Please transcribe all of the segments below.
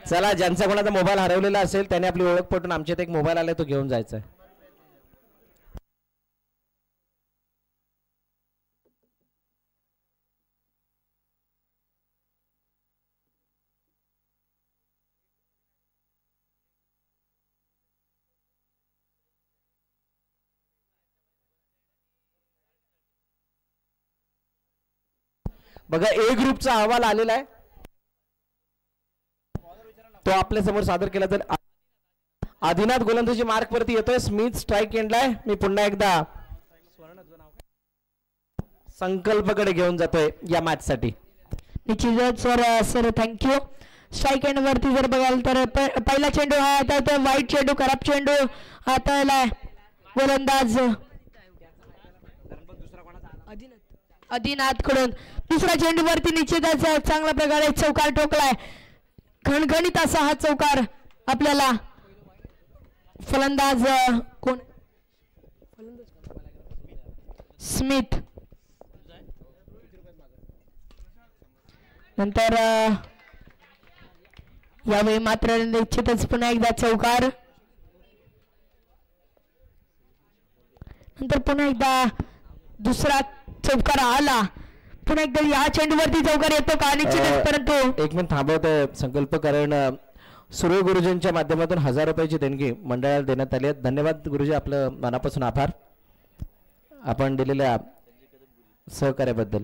चला, ज्यांचा कोणाचा मोबाईल हरवलेला असेल त्याने आपली ओळख पटून आमच्या इथे एक मोबाईल आलाय तो घेऊन जायचा आहे. बघा, ए ग्रुपचा अहवाल आलेला आहे, तो आपल्या समोर सादर केला. तर आदिनाथ गोलंदाजी मार्क वरती येतोय. स्मिथ स्ट्राईक एंडला. मी पुन्हा एकदा संकल्पकडे घेऊन जातोय या मॅच साठी. निश्चितच सर थँक्यू. स्ट्राईक एंड वरती जर बघाल तर पहिला चेंडू हा आता वाईट चेंडू, खराब चेंडू हाताळलाय गोलंदाज आदिनाथ कडून. दुसऱ्या चेंडू वरती निश्चितच चांगल्या प्रकारे चौकार ठोकलाय. घणघणीत असा हा चौकार आपल्याला फलंदाज कोण स्मिथ. नंतर यावेळी मात्र निश्चितच पुन्हा एकदा चौकार. नंतर पुन्हा एकदा दुसरा चौकार आला. पुन्हा एकदा या चेंडूवरती चौकार येतो का निश्चितच. परंतु एक मिनिट थांबवतोय संकल्प, कारण सूर्य गुरुजींच्या माध्यमातून 1000 रुपयाची देणगी मंडळाला देण्यात आली आहे. धन्यवाद गुरुजी, आपलं मनापासून आभार आपण दिलेल्या सहकार्याबद्दल.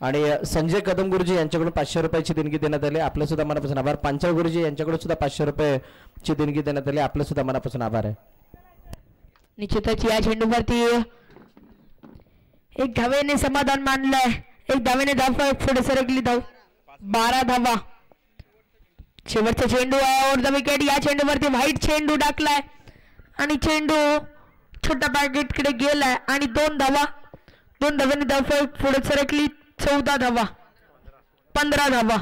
आणि संजय कदम गुरुजी यांच्याकडून 500 रुपयाची देणगी देण्यात आली, आपलं सुद्धा मनापासून आभार. पांचाळ गुरुजी यांच्याकडून सुद्धा 500 रुपयाची देणगी देण्यात आली, आपलं सुद्धा मनापासून आभार आहे. निश्चितच या चेंडूवरती एक धावेने समाधान मानलंय. एक धावेने धाव पुढे सरकली. धाव 12 धावा. शेवटचा चेंडू ओव्हर द विकेट. या चेंडूवरती व्हाईट चेंडू टाकलाय आणि चेंडू छोट्या पॅकेटकडे गेलाय आणि 2 धावा. 2 धावांनी धाव पुढे सरकली. 14 धावा, 15 धावा.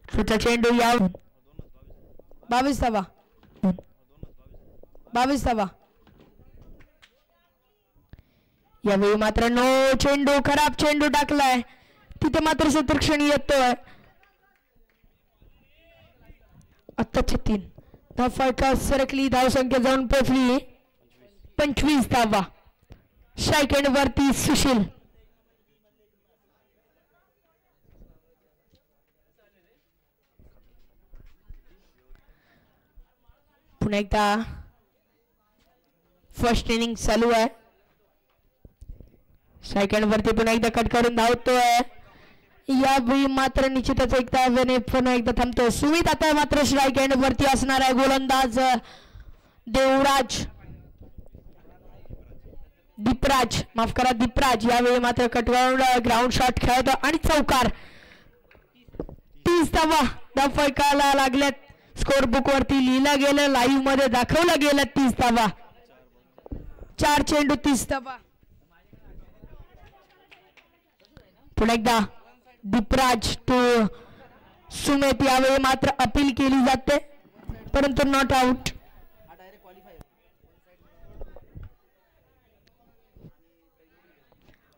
पुढचा चेंडू या 22 धावा. 22 धावा. यावेळी मात्र नो चेंडू, खराब चेंडू टाकलाय. तिथे मात्र शतरक्षणी येतोय. आत्ताच्या 3 धाव फळका सरकली. धावसंख्या जाऊन पोहोचली 25 धावा. स्ट्राईक एंड वरती सुशील. पुन्हा एकदा फर्स्ट इनिंग चालू आहे. सेकंड वरती पुन्हा एकदा कट करून धावतोय. यावेळी मात्र निश्चितच एकदा पुन्हा एकदा थांबतोय. सुमित आता मात्र स्ट्राईक एंड वरती असणार आहे. गोलंदाज देवराज दीपराज, माफ करा दीपराज. यावेळी मात्र कटवर ग्राउंड शॉट खेळतो आणि चौकार. 30 धावा धाव फळकाला लागल्यात. स्कोर बुक वरती लिहिलं गेलं, लाईव्ह मध्ये दाखवलं गेलं 30 धावा. 4 चेंडू 30 धावा. पुन्हा एकदा दीपराज टू सुमित. यावेळी मात्र अपील केली जाते परंतु नॉट आउट.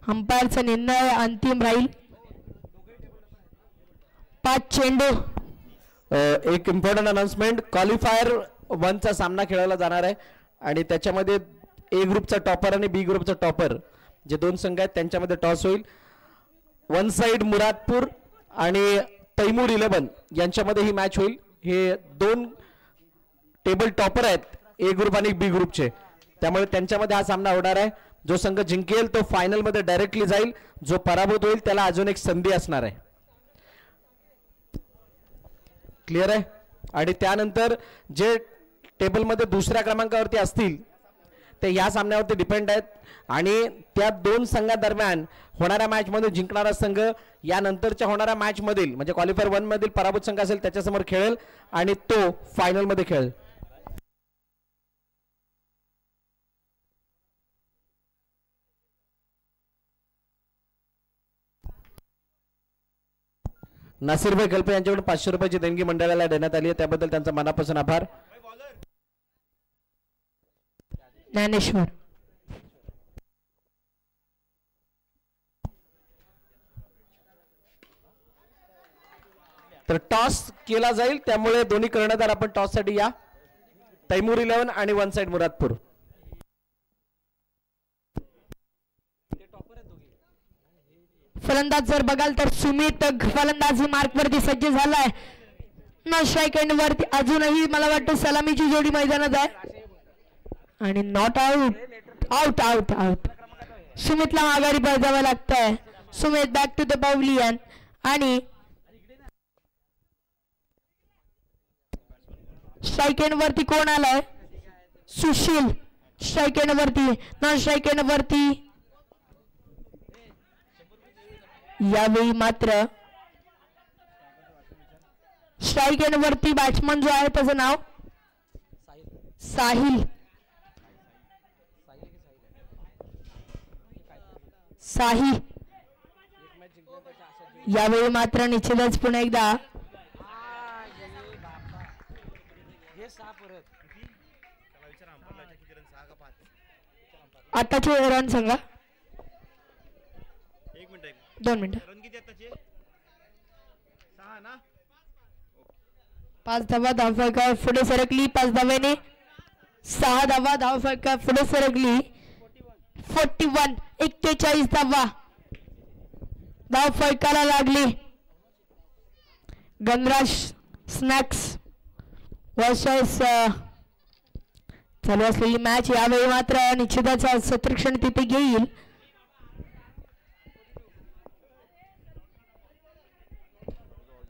अंपायरचा निर्णय अंतिम राहील. 5 चेंडू. एक इम्पॉर्टंट अनाउन्समेंट, क्वालिफायर 1 चा सामना खेळवला जाणार आहे आणि त्याच्यामध्ये ए ग्रुपचा टॉपर आणि बी ग्रुपचा टॉपर जे 2 संघ आहेत त्यांच्यामध्ये टॉस होईल. वन साइड मुरादपूर आणि तैमूर 11 यांच्यामध्ये ही मॅच होईल. हे 2 टेबल टॉपर आहेत ए ग्रुप आणि बी ग्रुपचे, त्यामुळे त्यांच्यामध्ये हा सामना होणार आहे. जो संघ जिंकेल तो फायनल मध्ये डायरेक्टली जाईल. जो पराभूत होईल त्याला अजून एक संधी असणार आहे. क्लिअर आहे. आणि त्यानंतर जे टेबलमध्ये दुसऱ्या क्रमांकावरती असतील ते या सामन्यावरती डिपेंड आहेत आणि त्या 2 संघादरम्यान होणाऱ्या मॅच मध्ये जिंकणारा संघ या नंतरच्या होणाऱ्या मॅच मधील म्हणजे क्वालिफायर 1 मधील पराभूत संघ असेल त्याच्यासमोर खेळेल आणि तो फायनल मध्ये खेळेल. नासिरभाई कल्पे यांच्याकडून 500 रुपयाची देणगी मंडळाला देण्यात आली आहे, त्याबद्दल त्यांचा मनापासून आभार. ज्ञानेश्वर तर टॉस केला जाईल, त्यामुळे दोन्ही कर्णधार आपण टॉस साठी या. तैमूर 11 आणि वन साइड मुरादपूर. फलंदाज जर बघाल तर सुमित फलंदाजी मार्क वरती सज्ज झालाय. न स्ट्राईक एंड वरती अजूनही मला वाटतं सलामीची जोडी मैदानात आहे आणि not out. Out out out. सुमितला माघारी जावं लागतंय. Sumit back to the pavilion आणि स्ट्राईक एंड वरती कोण आलाय? सुशील. स्ट्राईक एंड वरती. नॉन स्ट्राईक एंड वरती यावेळी मात्र स्ट्राईक एंड वरती बॅट्समन जो आहे त्याचं नाव साहिल. साही. यावेळी मात्र निश्चितच पुन्हा एकदा आताचे रन सांगा. 2 मिनिटं. 5 धावा धावफलका पुढे सरकली. 5 धाव्याने 6 धावा धावफलका पुढे सरकली. 41 41 धावा धावफलकाला लागली. गणराज स्नॅक्स वर्सेस चालू असलेली मॅच यावेळी मात्र निश्चितच सत्रक्षण तिथे घेईल.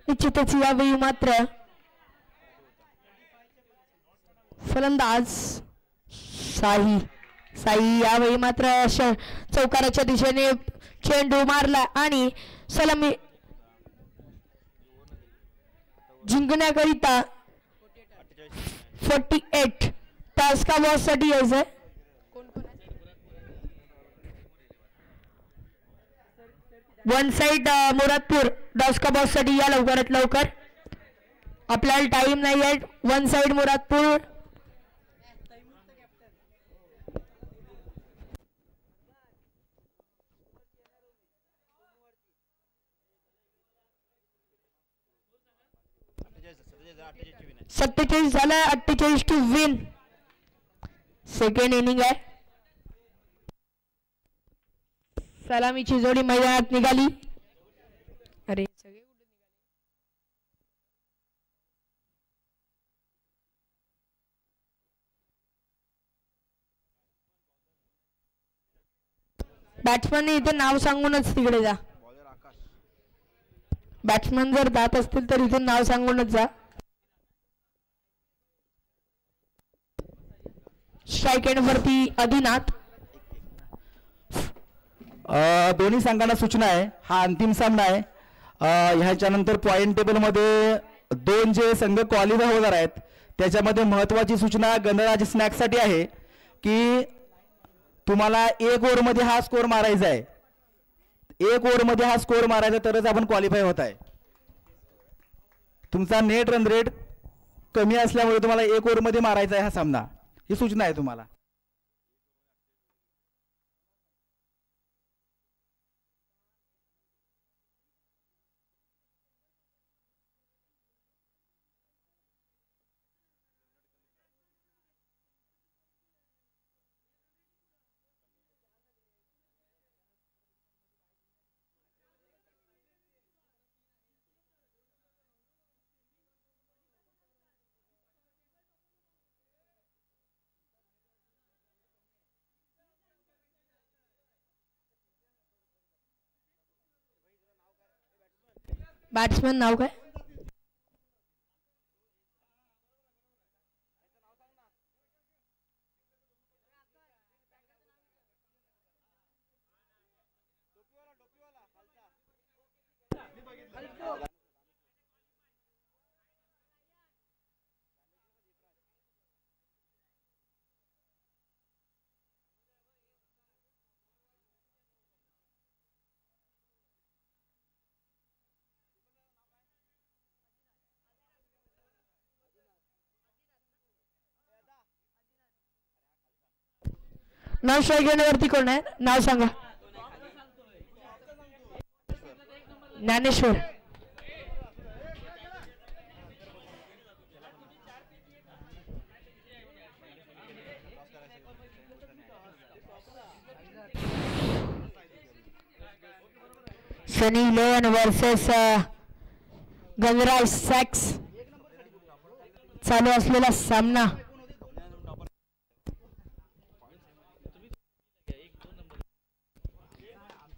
निश्चितच यावेळी मात्र फलंदाज साई यावेळी मात्र चौकाराच्या दिशेने चेंडू मारला आणि सलामी जिंकण्याकरिता 48 टास्का बॉस साठी यायचंय. वन साइड मुरादपूर टास्का बॉस साठी या लवकरात लवकर. आपल्याला टाइम नाही आहे. One side Muradpur. सत्तेचाळीस झालं. 48 टू विन. सेकंड इनिंग आहे. सलामीची जोडी मैदानात निघाली. अरे बॅट्समन इथे नाव सांगूनच तिकडे जा. बॅट्समन जर जात असतील तर इथून नाव सांगूनच जा. स्ट्राईक एंड वरती आदिनाथ. दोन्ही संघांना सूचना आहे. हा अंतिम सामना आहे. ह्याच्यानंतर पॉइंट टेबल मध्ये 2 जे संघ क्वालिफाय होणार आहेत त्याच्यामध्ये महत्वाची सूचना गणराज स्नॅक्स साठी आहे की तुम्हाला 1 ओव्हर मध्ये हा स्कोर मारायचा आहे. 1 ओव्हर मध्ये हा स्कोर मारायचा तरच आपण क्वालिफाय होत आहे. तुमचा नेट रन रेट कमी असल्यामुळे तुम्हाला 1 ओव्हर मध्ये मारायचा आहे हा सामना. ही सूचना आहे तुम्हाला. बॅट्समन नाव काय? नाव घेण्यावरती कोण आहे? नाव सांगा. ज्ञानेश्वर. सनी 11 वर्सेस गणराज सॅक्स चालू असलेला सामना.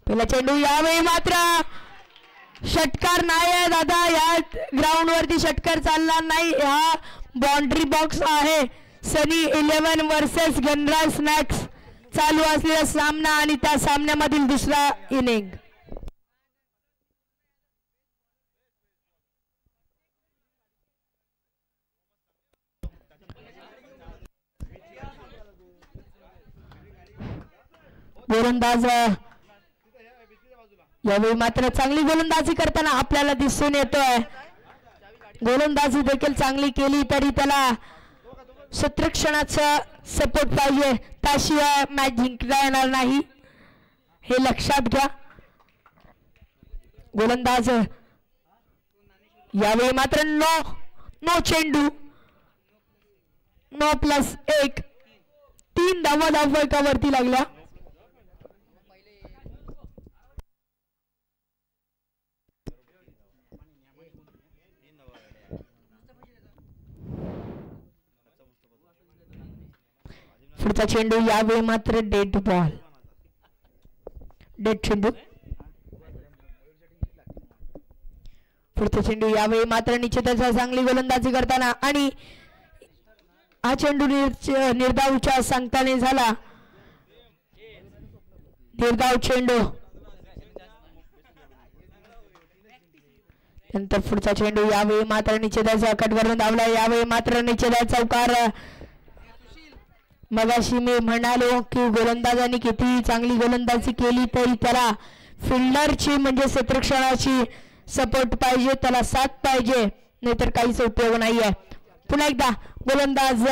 पहिला चेंडू यावेळी मात्र षटकार नाही आहे दादा. या ग्राउंड वरती षटकार चालणार नाही. हा बाउंड्री बॉक्स आहे. सनी 11 वर्सेस गणराज स्नॅक्स चालू असलेला सामना आणि त्या सामन्यामधील दुसरा इनिंग. गोलंदाज यावेळी मात्र चांगली गोलंदाजी करताना आपल्याला दिसून येतोय. गोलंदाजी देखील चांगली केली तरी त्याला क्षेत्ररक्षणाचा सपोर्ट पाहिजे, त्याशिवाय मॅच जिंकता येणार नाही, हे लक्षात घ्या. गोलंदाज यावेळी मात्र नो चेंडू, 9+1, 3 धावा धावफलकावरती लागल्या. पुढचा चेंडू यावेळी मात्र डेड चेंडू. पुढचा चेंडू यावेळी मात्र निश्चितच चांगली गोलंदाजी करताना आणि हा चेंडू निर्धावच्या सांगताना झाला. निर्धाव चेंडू नंतर पुढचा चेंडू यावेळी मात्र निश्चितच कट करून धावला. यावेळी मात्र निश्चितच चौकार. मगाशी मी म्हणालो की गोलंदाजांनी किती चांगली गोलंदाजी केली तरी त्याला फिल्डरची म्हणजे क्षेत्ररक्षणाची सपोर्ट पाहिजे, त्याला साथ पाहिजे, नाहीतर काहीच उपयोग नाहीये. पुन्हा एकदा गोलंदाज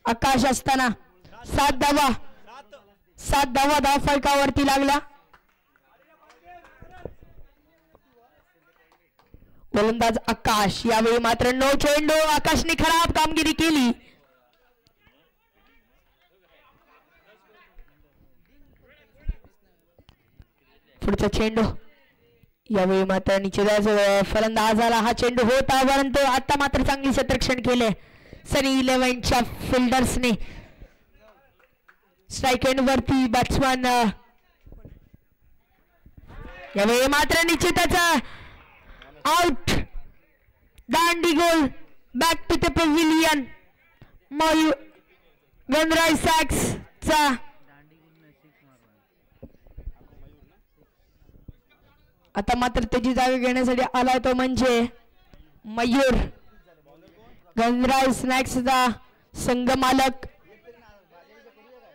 आकाश असताना 7 धावा धावफलकावरती लागला. गोलंदाज आकाश यावेळी मात्र नो चेंडू. आकाशने खराब कामगिरी केली. पुढचा चेंडू यावेळी मात्र निश्चितच फलंदाजाला हा चेंडू होता, परंतु आता मात्र चांगली क्षेत्ररक्षण केले सनी 11च्या फिल्डर्सने. स्ट्राईक एंड वरती बॅट्समन यावेळी मात्र निश्चितच आउट. दांडी गोल. Back to the pavilion. Ganraj सॅक्सचा आता मात्र त्याची जागा घेण्यासाठी आला तो म्हणजे मयूर. गणराज स्नॅक्सचा संघ मालक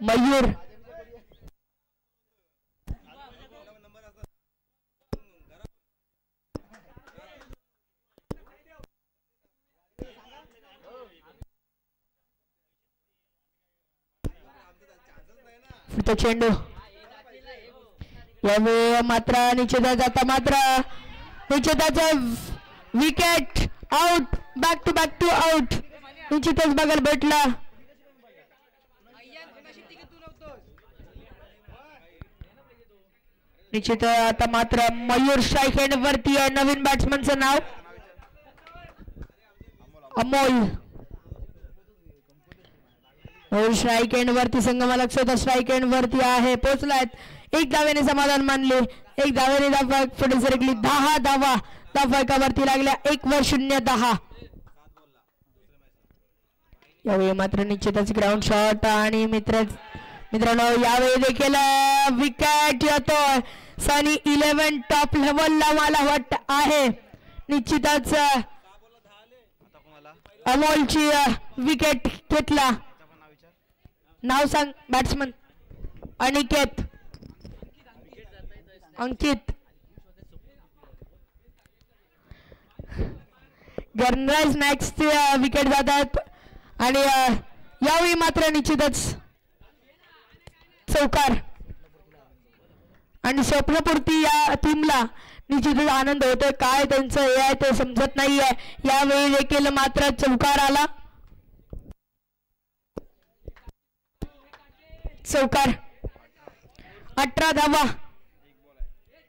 मयूर. तो चेंडू यावेळी मात्र निश्चितच आता मात्र निश्चितच wicket. Out. Back to out. निश्चितच बघायला भेटला. निश्चित आता मात्र मयूर स्ट्राईक एंड वरती आहे. नवीन बॅट्समनचं नाव अमोल. स्ट्राईक एंड वरती संघ मालक स्वतः स्ट्राईक एंड वरती आहे. पोहोचलायत. 1 धावेने समाधान मानले. 1 धावेने धाव पुढे सरकली. 10 धावा धावफलकावरती लागल्या. 1-0-10. यावेळी मात्र निश्चितच ग्राउंड शॉट आणि मित्रांनो यावेळी देखील विकेट येतोय. सनी 11 टॉप लेवलला मला वाटत आहे. निश्चितच अमोलची विकेट घेतला. नाव सांग बॅट्समन. अंकित. गणराज स्नॅक्सचे विकेट जातात आणि यावेळी मात्र निश्चितच चौकार आणि स्वप्नपूर्ती या टीमला निश्चितच आनंद होतोय. काय त्यांचं हे आहे ते समजत नाहीये. यावेळी देखील मात्र चौकार आला. चौकार 18 धावा,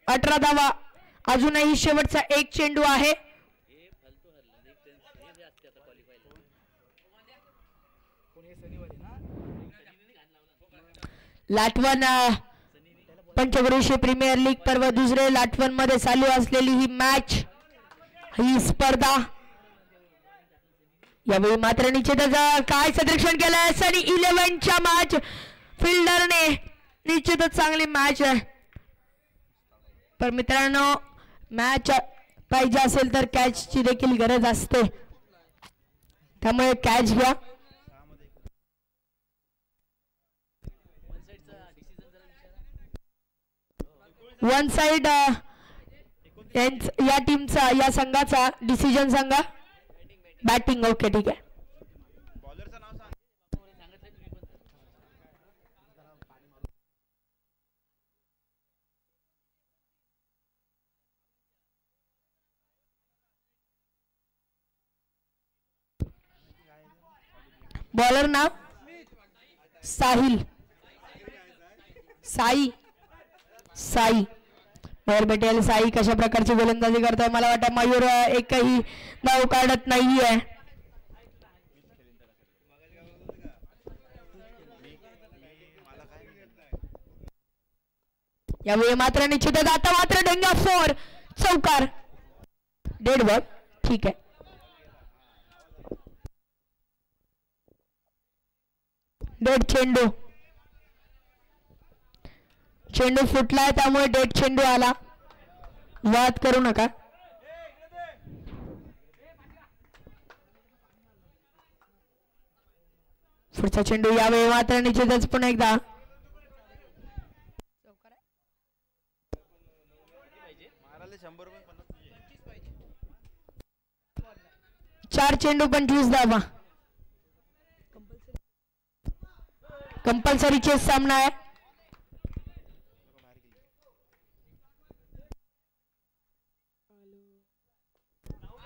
18 धावा. अजूनही शेवटचा एक चेंडू आहे. लाटवण पंचक्रोशी प्रीमियर लीग पर्व दुसरे लाटवण मध्ये चालू असलेली ही मॅच, ही स्पर्धा. यावेळी मात्र निश्चितच काय सदरीक्षण केलंय सनी 11च्या मॅच फिल्डरने. निश्चितच चांगली मॅच आहे. पण मित्रांनो मॅच पाहिजे असेल तर कॅचची देखील गरज असते, त्यामुळे कॅच घ्या. वन साइड या टीमचा, या संघाचा डिसिजन सांगा. बॅटिंग. ओके ठीक आहे. बॉलर नाव साहिल, साई, साई. बाहेर भेटेल साई कशा प्रकारची गोलंदाजी करताय. मला वाटतं मयूर एकही धाव काढत नाहीये. यावेळी मात्र निश्चितच आता मात्र डेंगा 4 चौकार. Dead ball. ठीक आहे. डेड चेंडू, चेंडू फुटलाय त्यामुळे डेड चेंडू आला. वाद करू नका. पुढचा चेंडू यावेळी मात्र निश्चितच पुन्हा एकदा 4 चेंडू 25 धावा. कंपल्सरी चेस सामना आहे.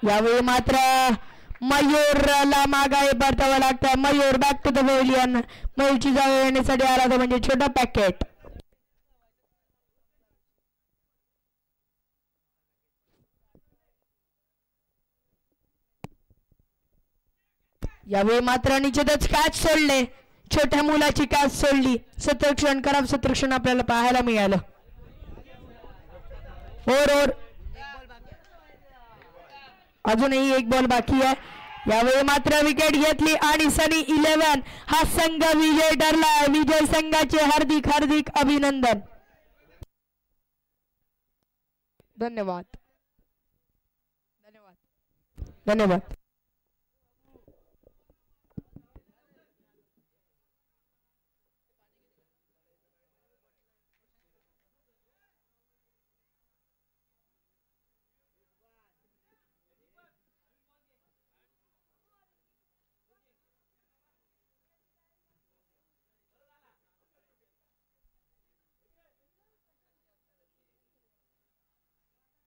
यावेळी मात्र मयूरला मागाई परतावं लागतं. Mayur back to the pavilion. मयूरची जागा येण्यासाठी आला तो म्हणजे छोटा पॅकेट. यावेळी मात्र निश्चितच कॅच सोडले. छोट्या मुलाची कॅच सोडली. 17 क्षण खराब 17 क्षण आपल्याला पाहायला मिळालं. और अजूनही एक बॉल बाकी आहे. यावेळी मात्र विकेट घेतली आणि सनी 11 हा संघ विजय ठरला. विजय संघाचे हार्दिक हार्दिक अभिनंदन. धन्यवाद. धन्यवाद. धन्यवाद.